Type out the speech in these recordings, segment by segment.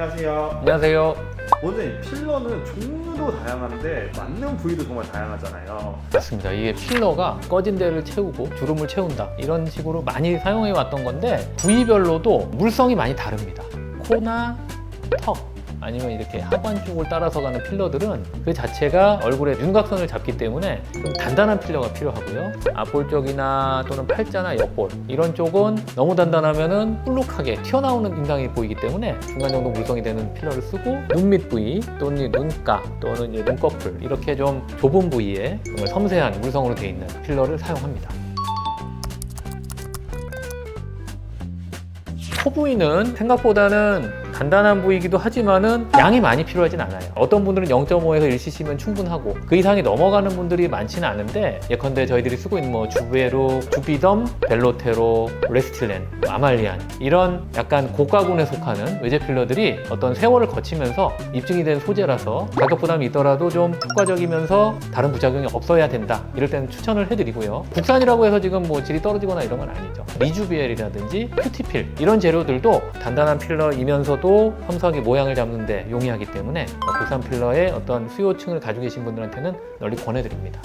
안녕하세요. 안녕하세요. 원장님, 필러는 종류도 다양한데 맞는 부위도 정말 다양하잖아요. 맞습니다. 이게 필러가 꺼진 데를 채우고 주름을 채운다 이런 식으로 많이 사용해 왔던 건데 부위별로도 물성이 많이 다릅니다. 코나 턱 아니면 이렇게 하관 쪽을 따라서 가는 필러들은 그 자체가 얼굴의 윤곽선을 잡기 때문에 좀 단단한 필러가 필요하고요. 앞볼 쪽이나 또는 팔자나 옆볼 이런 쪽은 너무 단단하면은 볼록하게 튀어나오는 인상이 보이기 때문에 중간 정도 물성이 되는 필러를 쓰고 눈 밑 부위 또는 눈가 또는 이제 눈꺼풀 이렇게 좀 좁은 부위에 정말 섬세한 물성으로 되어 있는 필러를 사용합니다. 코 부위는 생각보다는 간단한 부위이기도 하지만은 양이 많이 필요하진 않아요. 어떤 분들은 0.5에서 1cc면 충분하고 그 이상이 넘어가는 분들이 많지는 않은데 예컨대 저희들이 쓰고 있는 뭐 주베룩, 주비덤, 벨로테로, 레스틸렌, 아말리안 이런 약간 고가군에 속하는 외제 필러들이 어떤 세월을 거치면서 입증이 된 소재라서 가격 부담이 있더라도 좀 효과적이면서 다른 부작용이 없어야 된다. 이럴 때는 추천을 해드리고요. 국산이라고 해서 지금 뭐 질이 떨어지거나 이런 건 아니죠. 리주비엘이라든지 큐티필 이런 재료들도 단단한 필러이면서도 섬세하게 모양을 잡는 데 용이하기 때문에 국산 필러의 어떤 수요층을 가지고 계신 분들한테는 널리 권해드립니다.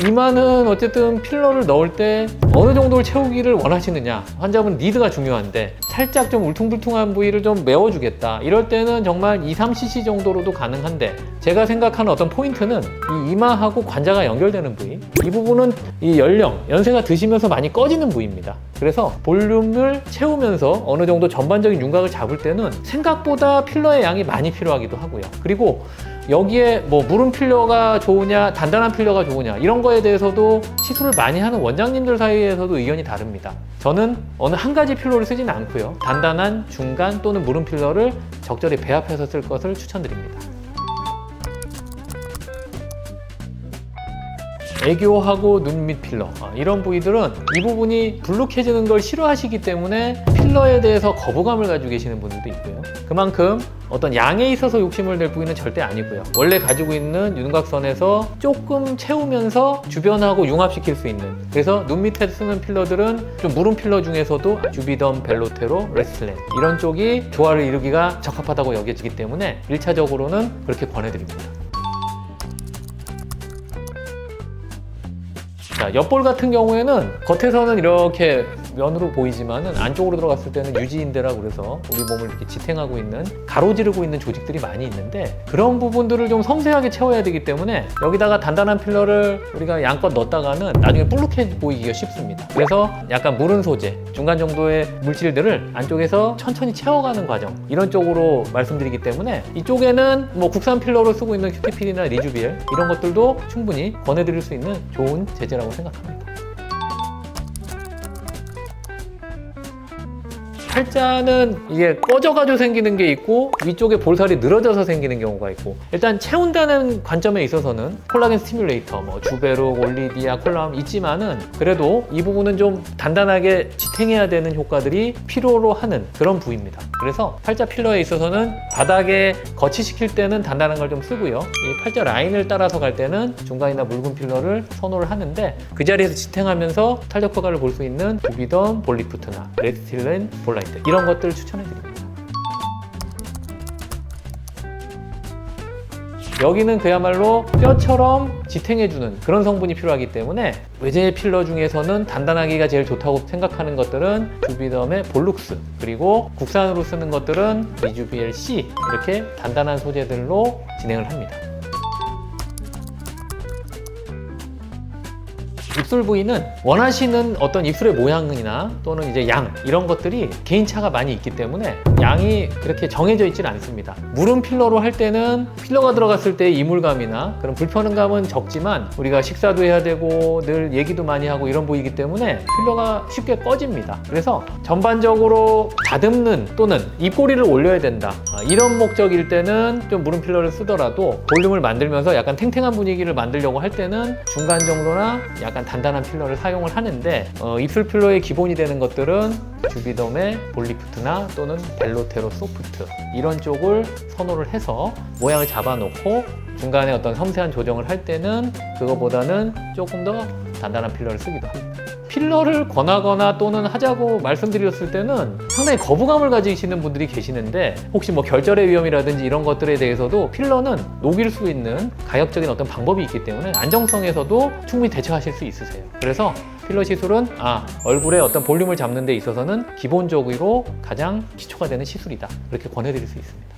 이마는 어쨌든 필러를 넣을 때 어느 정도를 채우기를 원하시느냐, 환자분 니드가 중요한데 살짝 좀 울퉁불퉁한 부위를 좀 메워주겠다 이럴 때는 정말 2-3cc 정도로도 가능한데 제가 생각하는 어떤 포인트는 이 이마하고 관자가 연결되는 부위, 이 부분은 이 연세가 드시면서 많이 꺼지는 부위입니다. 그래서 볼륨을 채우면서 어느 정도 전반적인 윤곽을 잡을 때는 생각보다 필러의 양이 많이 필요하기도 하고요. 그리고 여기에 뭐 무른 필러가 좋으냐 단단한 필러가 좋으냐 이런 거에 대해서도 시술을 많이 하는 원장님들 사이에서도 의견이 다릅니다. 저는 어느 한 가지 필러를 쓰지는 않고요. 단단한 중간 또는 무른 필러를 적절히 배합해서 쓸 것을 추천드립니다. 애교하고 눈 밑 필러 이런 부위들은 이 부분이 불룩해지는 걸 싫어하시기 때문에 필러에 대해서 거부감을 가지고 계시는 분들도 있고요. 그만큼 어떤 양에 있어서 욕심을 낼 부위는 절대 아니고요. 원래 가지고 있는 윤곽선에서 조금 채우면서 주변하고 융합시킬 수 있는, 그래서 눈 밑에 쓰는 필러들은 좀 무른 필러 중에서도 주비덤, 벨로테로, 레스틸렌 이런 쪽이 조화를 이루기가 적합하다고 여겨지기 때문에 1차적으로는 그렇게 권해드립니다. 자, 옆볼 같은 경우에는 겉에서는 이렇게 면으로 보이지만은 안쪽으로 들어갔을 때는 유지인대라고 그래서 우리 몸을 이렇게 지탱하고 있는, 가로지르고 있는 조직들이 많이 있는데 그런 부분들을 좀 섬세하게 채워야 되기 때문에 여기다가 단단한 필러를 우리가 양껏 넣었다가는 나중에 볼록해 보이기가 쉽습니다. 그래서 약간 무른 소재, 중간 정도의 물질들을 안쪽에서 천천히 채워가는 과정 이런 쪽으로 말씀드리기 때문에 이쪽에는 뭐 국산 필러로 쓰고 있는 큐티필이나 리주비엘 이런 것들도 충분히 권해드릴 수 있는 좋은 제재라고 생각합니다. 팔자는 이게 꺼져가지고 생기는 게 있고 위쪽에 볼살이 늘어져서 생기는 경우가 있고, 일단 채운다는 관점에 있어서는 콜라겐 스티뮬레이터, 뭐 주베룩, 올리디아, 콜라겐 있지만은 그래도 이 부분은 좀 단단하게 지탱해야 되는 효과들이 필요로 하는 그런 부위입니다. 그래서 팔자 필러에 있어서는 바닥에 거치시킬 때는 단단한 걸 좀 쓰고요. 이 팔자 라인을 따라서 갈 때는 중간이나 묽은 필러를 선호를 하는데 그 자리에서 지탱하면서 탄력 효과를 볼 수 있는 주비덤, 볼리프트나 레스틸렌, 볼라이트 이런 것들을 추천해드립니다. 여기는 그야말로 뼈처럼 지탱해주는 그런 성분이 필요하기 때문에 외제 필러 중에서는 단단하기가 제일 좋다고 생각하는 것들은 주비덤의 볼룩스, 그리고 국산으로 쓰는 것들은 리주비엘 C 이렇게 단단한 소재들로 진행을 합니다. 입술 부위는 원하시는 어떤 입술의 모양이나 또는 이제 양 이런 것들이 개인차가 많이 있기 때문에 양이 그렇게 정해져 있지는 않습니다. 무른 필러로 할 때는 필러가 들어갔을 때 이물감이나 그런 불편감은 적지만 우리가 식사도 해야 되고 늘 얘기도 많이 하고 이런 부위이기 때문에 필러가 쉽게 꺼집니다. 그래서 전반적으로 다듬는 또는 입꼬리를 올려야 된다 이런 목적일 때는 좀 무른 필러를 쓰더라도 볼륨을 만들면서 약간 탱탱한 분위기를 만들려고 할 때는 중간 정도나 약간 단단한 필러를 사용을 하는데 입술 필러의 기본이 되는 것들은 주비덤의 볼리프트나 또는 벨로테로 소프트 이런 쪽을 선호를 해서 모양을 잡아놓고 중간에 어떤 섬세한 조정을 할 때는 그거보다는 조금 더 단단한 필러를 쓰기도 합니다. 필러를 권하거나 또는 하자고 말씀드렸을 때는 상당히 거부감을 가지시는 분들이 계시는데, 혹시 뭐 결절의 위험이라든지 이런 것들에 대해서도 필러는 녹일 수 있는 가역적인 어떤 방법이 있기 때문에 안정성에서도 충분히 대처하실 수 있으세요. 그래서 필러 시술은 얼굴에 어떤 볼륨을 잡는 데 있어서는 기본적으로 가장 기초가 되는 시술이다, 그렇게 권해드릴 수 있습니다.